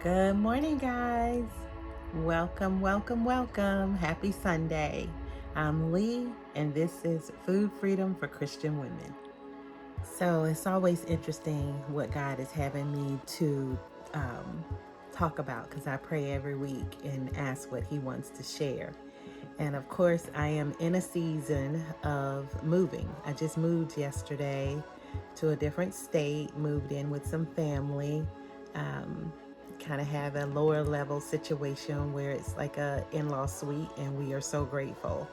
Good morning, guys. Welcome, welcome, welcome. Happy Sunday. I'm Lee, and this is Food Freedom for Christian Women. So it's always interesting what God is having me to um, talk about because I pray every week and ask what He wants to share. And of course, I am in a season of moving. I just moved yesterday to a different state, moved in with some family. Um, kind of have a lower level situation where it's like a in-law suite, and we are so grateful.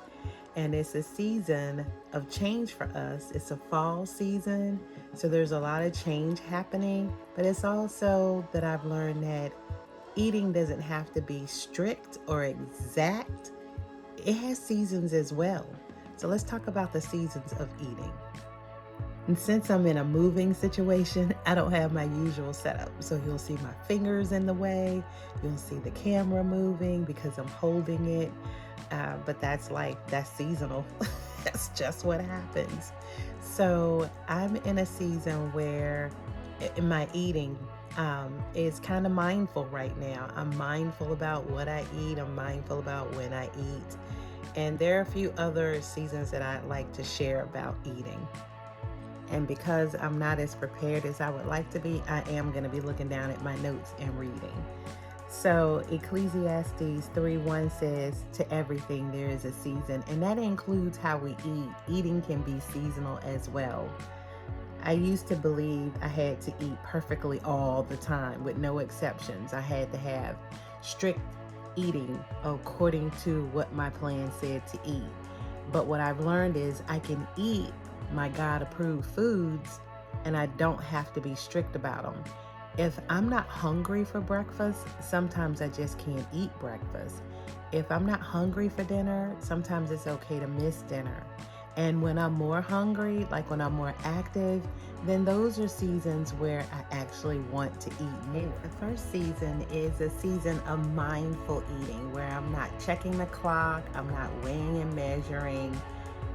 And it's a season of change for us. It's a fall season, so there's a lot of change happening, but it's also that I've learned that eating doesn't have to be strict or exact. It has seasons as well. So let's talk about the seasons of eating. And since I'm in a moving situation, I don't have my usual setup. So you'll see my fingers in the way. You'll see the camera moving because I'm holding it. But that's seasonal. That's just what happens. So I'm in a season where in my eating is kind of mindful right now. I'm mindful about what I eat. I'm mindful about when I eat. And there are a few other seasons that I'd like to share about eating. And because I'm not as prepared as I would like to be, I am going to be looking down at my notes and reading. So Ecclesiastes 3:1 says, "To everything there is a season," and that includes how we eat. Eating can be seasonal as well. I used to believe I had to eat perfectly all the time with no exceptions. I had to have strict eating according to what my plan said to eat. But what I've learned is I can eat my God approved foods and I don't have to be strict about them. If I'm not hungry for breakfast, sometimes I just can't eat breakfast. If I'm not hungry for dinner, sometimes it's okay to miss dinner. And when I'm more hungry, like when I'm more active, then those are seasons where I actually want to eat more. The first season is a season of mindful eating where I'm not checking the clock, I'm not weighing and measuring,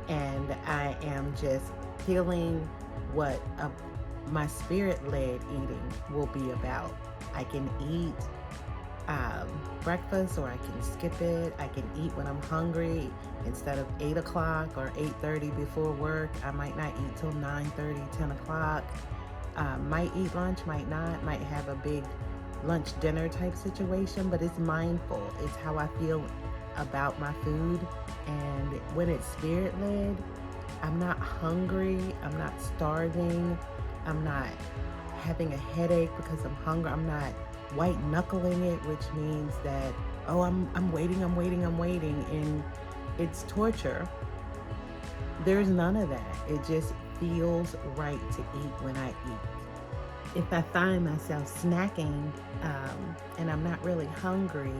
and I am just feeling what my spirit-led eating will be about. I can eat breakfast or I can skip it. I can eat when I'm hungry instead of 8 o'clock or 8:30 before work. I might not eat till 9:30, 10 o'clock. Might eat lunch, might not, might have a big lunch dinner type situation, but it's mindful. It's how I feel about my food. And when it's spirit led, I'm not hungry, I'm not starving, I'm not having a headache because I'm hungry, I'm not white knuckling it, which means that, oh, I'm waiting, and it's torture. There's none of that. It just feels right to eat when I eat. If I find myself snacking and I'm not really hungry,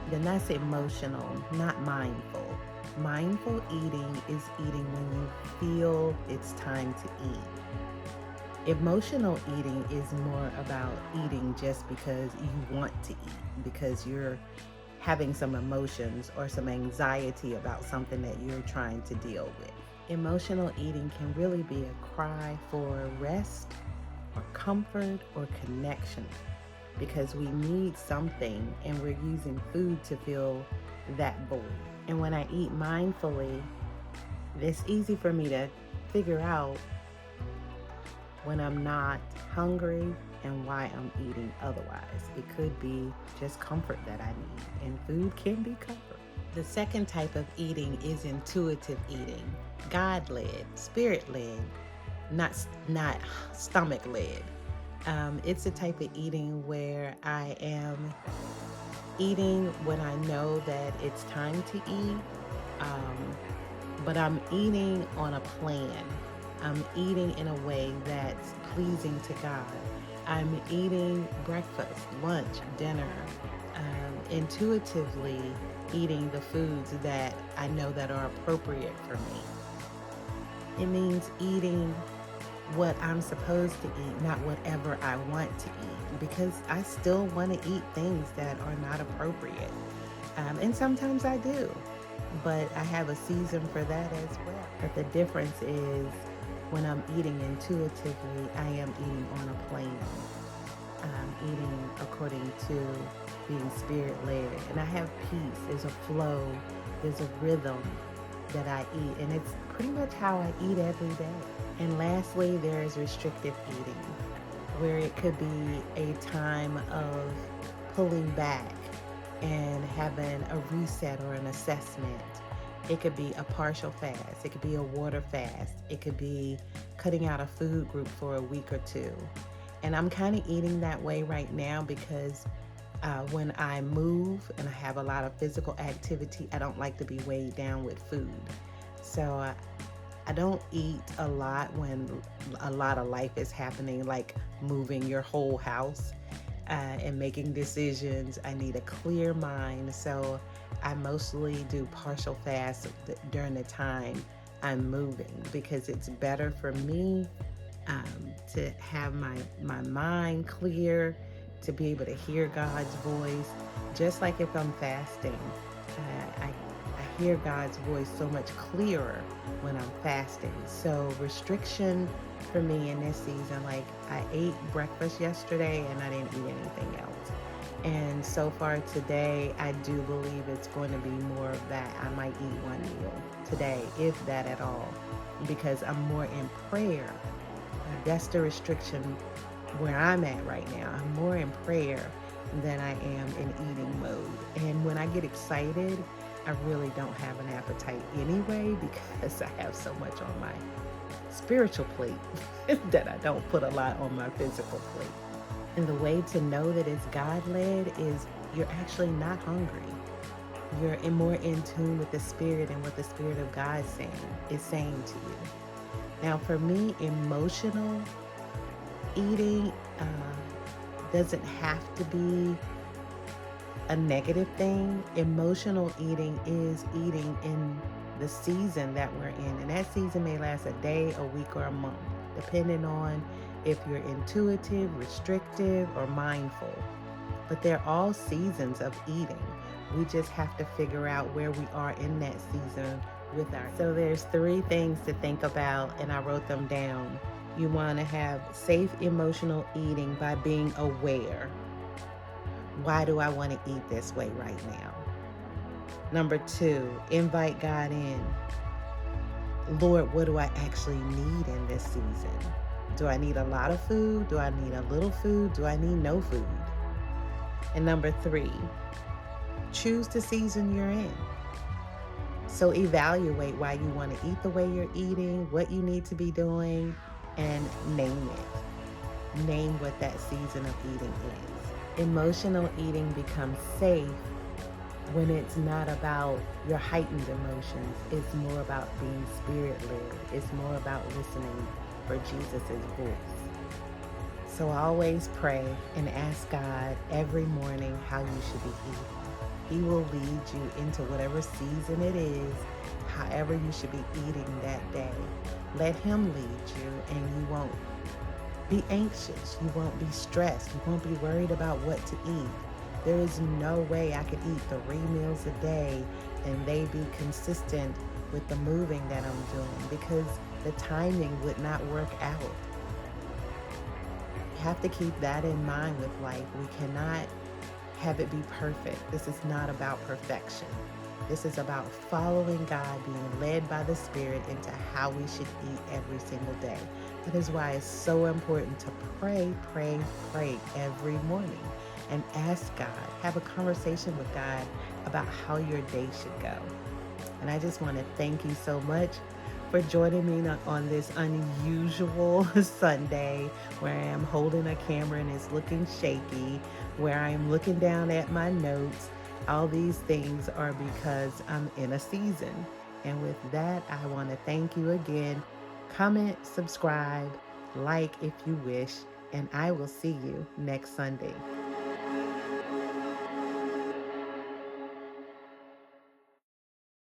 then that's emotional, not mindful. Mindful eating is eating when you feel it's time to eat. Emotional eating is more about eating just because you want to eat, because you're having some emotions or some anxiety about something that you're trying to deal with. Emotional eating can really be a cry for rest or comfort or connection because we need something and we're using food to fill that void. And when I eat mindfully, it's easy for me to figure out when I'm not hungry and why I'm eating otherwise. It could be just comfort that I need, and food can be comfort. The second type of eating is intuitive eating, God-led, spirit-led, not stomach-led. It's a type of eating where I am eating when I know that it's time to eat, um, but I'm eating on a plan. I'm eating in a way that's pleasing to God. I'm eating breakfast, lunch, dinner, intuitively eating the foods that I know that are appropriate for me. It means eating what I'm supposed to eat, not whatever I want to eat, because I still want to eat things that are not appropriate. And sometimes I do, but I have a season for that as well. But the difference is when I'm eating intuitively, I am eating on a plan. eating according to being spirit-led. And I have peace. There's a flow. There's a rhythm that I eat. And it's pretty much how I eat every day. And lastly, there is restrictive eating, where it could be a time of pulling back and having a reset or an assessment. It could be a partial fast. It could be a water fast. It could be cutting out a food group for a week or two. And I'm kind of eating that way right now because when I move and I have a lot of physical activity, I don't like to be weighed down with food. So I don't eat a lot when a lot of life is happening, like moving your whole house and making decisions. I need a clear mind. So I mostly do partial fasts during the time I'm moving because it's better for me to have my mind clear, to be able to hear God's voice. Just like if I'm fasting, I hear God's voice so much clearer when I'm fasting. So restriction for me in this season, like I ate breakfast yesterday and I didn't eat anything else. And so far today, I do believe it's going to be more of that. I might eat one meal today, if that at all, because I'm more in prayer. That's the restriction where I'm at right now. I'm more in prayer than I am in eating mode. And when I get excited, I really don't have an appetite anyway because I have so much on my spiritual plate that I don't put a lot on my physical plate. And the way to know that it's God-led is you're actually not hungry. You're more in tune with the Spirit and what the Spirit of God is saying to you. Now, for me, emotional eating doesn't have to be a negative thing. Emotional eating is eating in the season that we're in. And that season may last a day, a week, or a month, depending on if you're intuitive, restrictive, or mindful. But they're all seasons of eating. We just have to figure out where we are in that season with our. So there's 3 things to think about, and I wrote them down. You want to have safe emotional eating by being aware. Why do I want to eat this way right now? Number 2, invite God in. Lord, what do I actually need in this season? Do I need a lot of food? Do I need a little food? Do I need no food? And number 3, choose the season you're in. So evaluate why you want to eat the way you're eating, what you need to be doing, and name it. Name what that season of eating is. Emotional eating becomes safe when it's not about your heightened emotions. It's more about being spirit-led. It's more about listening for Jesus' voice. So always pray and ask God every morning how you should be eating. He will lead you into whatever season it is, however you should be eating that day. Let Him lead you, and you won't be anxious. You won't be stressed. You won't be worried about what to eat. There is no way I could eat 3 meals a day and they be consistent with the moving that I'm doing because the timing would not work out. You have to keep that in mind with life. We cannot have it be perfect. This is not about perfection. This is about following God, being led by the Spirit into how we should eat every single day. That is why it's so important to pray every morning and ask God, have a conversation with God about how your day should go. And I just want to thank you so much for joining me on this unusual Sunday where I am holding a camera and it's looking shaky, where I am looking down at my notes. All these things are because I'm in a season. And with that, I want to thank you again. Comment, subscribe, like if you wish, and I will see you next Sunday.